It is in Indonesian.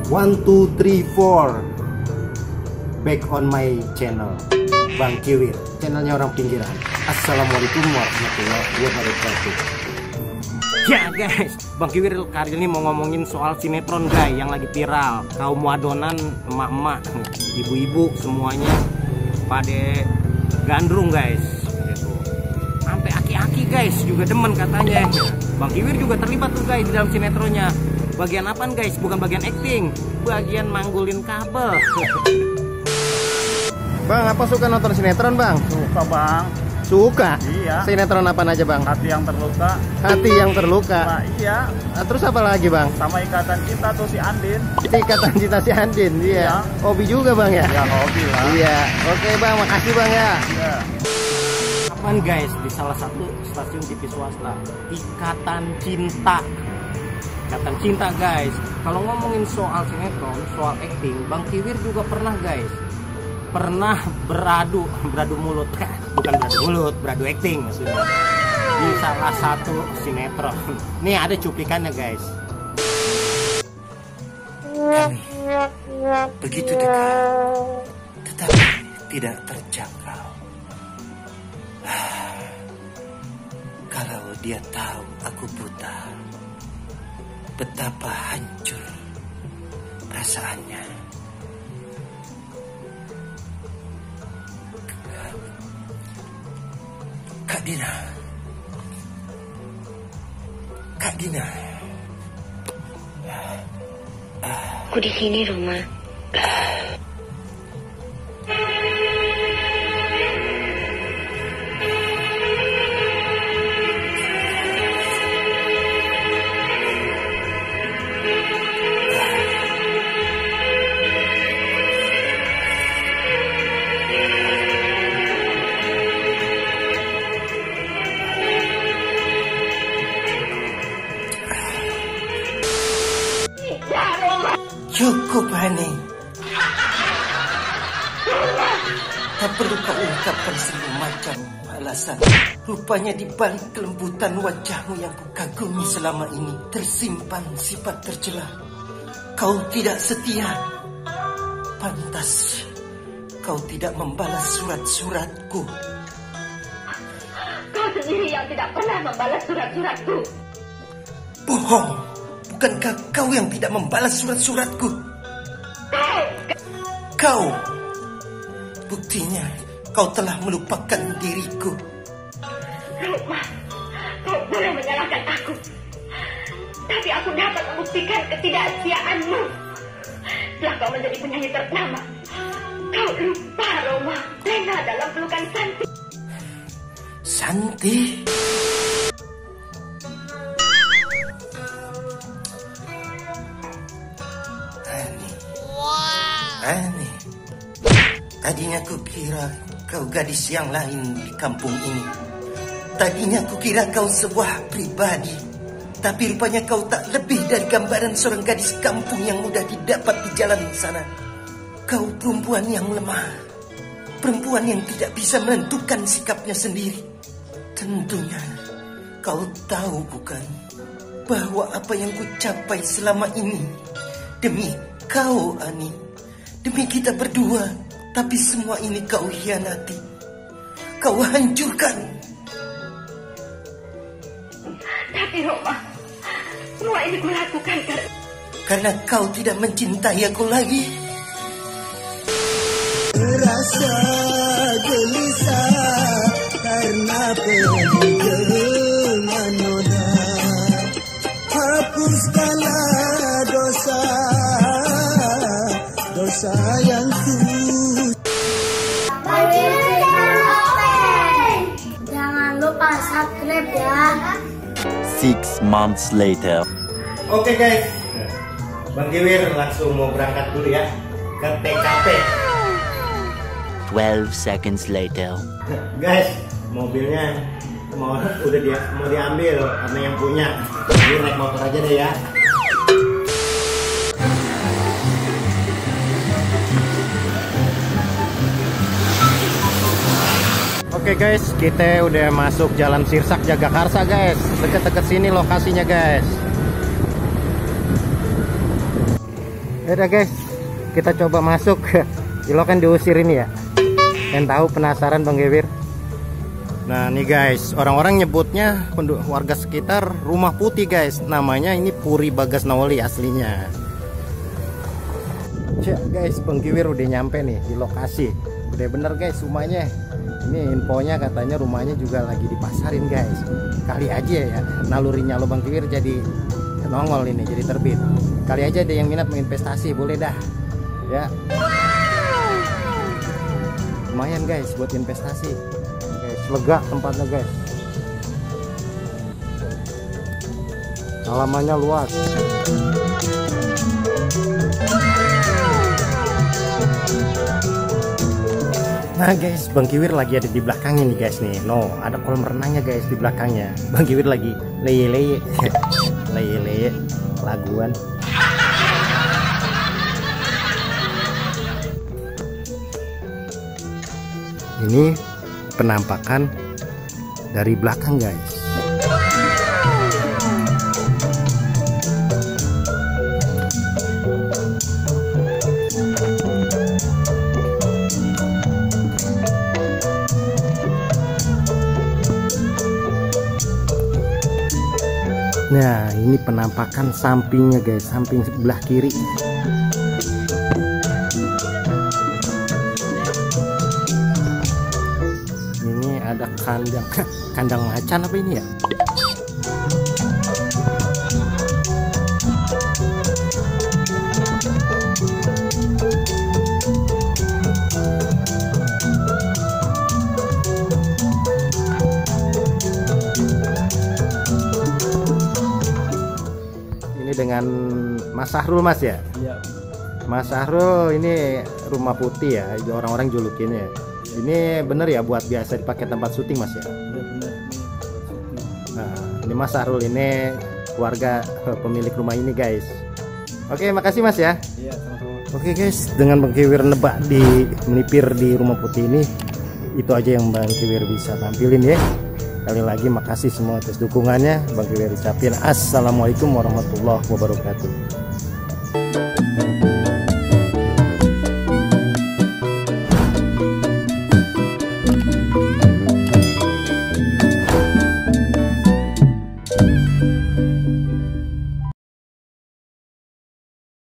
1, 2, 3, 4. Back on my channel, Bang Kiwir, channelnya orang pinggiran. Assalamualaikum warahmatullahi wabarakatuh. Ya guys, Bang Kiwir kali ini mau ngomongin soal sinetron guys yang lagi viral. Kaum wadonan, emak-emak, ibu-ibu semuanya pada gandrung guys. Sampai aki-aki guys juga demen katanya. Bang Kiwir juga terlibat tuh guys di dalam sinetronnya. Bagian apaan guys? Bukan bagian acting, bagian manggulin kabel. Bang, apa suka nonton sinetron bang? Suka bang. Suka? Iya. Sinetron apa aja bang? Hati yang terluka. Hati yang terluka. Nah, iya. Terus apa lagi bang? Sama Ikatan Cinta tuh si Andin. Ikatan Cinta si Andin, iya. Hobi juga bang ya? Ya hobi lah. Iya. Oke bang, makasih bang ya. Iya. Kapan guys di salah satu stasiun TV swasta, Ikatan Cinta. Ikatan Cinta guys. Kalau ngomongin soal sinetron, soal acting, Bang Kiwir juga pernah guys. Pernah beradu mulut, bukan beradu mulut, beradu acting maksudnya di salah satu sinetron. Nih ada cuplikannya guys. Kami begitu dekat, tetapi tidak terjangkau. Kalau dia tahu aku buta, betapa hancur perasaannya. Kak Dina. Aku di sini, Roma. Cukup Hani. Tak perlu kau ungkapkan semua macam alasan. Rupanya di balik kelembutan wajahmu yang kukagumi selama ini tersimpan sifat tercela. Kau tidak setia. Pantas kau tidak membalas surat-suratku. Kau sendiri yang tidak pernah membalas surat-suratku. Bohong. Bukankah kau yang tidak membalas surat-suratku? Kau. Buktinya kau telah melupakan diriku. Roma, kau boleh menyalahkan aku, tapi aku dapat membuktikan ketidaksiaanmu. Setelah kau menjadi penyanyi ternama, kau lupa Roma, Lena dalam pelukan Santi. Santi? Aneh. Tadinya kukira kau gadis yang lain di kampung ini. Tadinya kukira kau sebuah pribadi. Tapi rupanya kau tak lebih dari gambaran seorang gadis kampung yang mudah didapat di jalan sana. Kau perempuan yang lemah. Perempuan yang tidak bisa menentukan sikapnya sendiri. Tentunya kau tahu bukan bahwa apa yang kucapai selama ini demi kau, Ani. Demi kita berdua, tapi semua ini kau hianati. Kau hancurkan. Tapi Roma, semua ini kulakukan karena kau tidak mencintai aku lagi. Rasa gelisah karena pergi dengan noda. Hapuskanlah dosa yang jangan lupa subscribe ya. 6 months later. Oke guys, Bang Kiwir langsung mau berangkat dulu ya ke TKP. 12 seconds later. Guys, mobilnya mau diambil sama yang punya. Jadi naik motor aja deh ya. Oke guys, kita udah masuk Jalan Sirsak Jagakarsa guys. Deket-deket sini lokasinya guys. Yaudah guys, kita coba masuk. Ilo kan diusir ini ya. Yang tahu penasaran Bang Gewir. Nah nih guys, orang-orang nyebutnya warga sekitar Rumah Putih guys. Namanya ini Puri Bagasnawali aslinya. Cek guys, Bang Gewir udah nyampe nih di lokasi. Udah bener guys rumahnya. Ini infonya katanya rumahnya juga lagi dipasarin guys. Kali aja ya nalurinya lo Bang Gewir jadi nongol ini, jadi terbit. Kali aja ada yang minat menginvestasi, boleh dah ya. Lumayan guys buat investasi guys, lega tempatnya guys, halamannya luas. Nah guys, Bang Gewir lagi ada di belakangnya nih guys nih. No, ada kolam renangnya guys di belakangnya. Bang Gewir lagi leye-leye. Leye-leye laguan. Ini penampakan dari belakang guys. Nah ini penampakan sampingnya guys, samping sebelah kiri. Ini ada kandang macan apa ini ya? Dengan Mas Sahrul mas ya? Iya. Mas Sahrul ini Rumah Putih ya, orang-orang julukinnya. Ini bener ya buat biasa dipakai tempat syuting mas ya? Iya bener. Nah ini Mas Sahrul ini warga pemilik rumah ini guys. Oke makasih mas ya. Iya sama-sama. Oke guys, dengan Bang Gewir nebak di melipir di Rumah Putih ini, itu aja yang Bang Gewir bisa tampilin ya. Kali lagi makasih semua atas dukungannya. Bang Gewir ucapin assalamualaikum warahmatullahi wabarakatuh.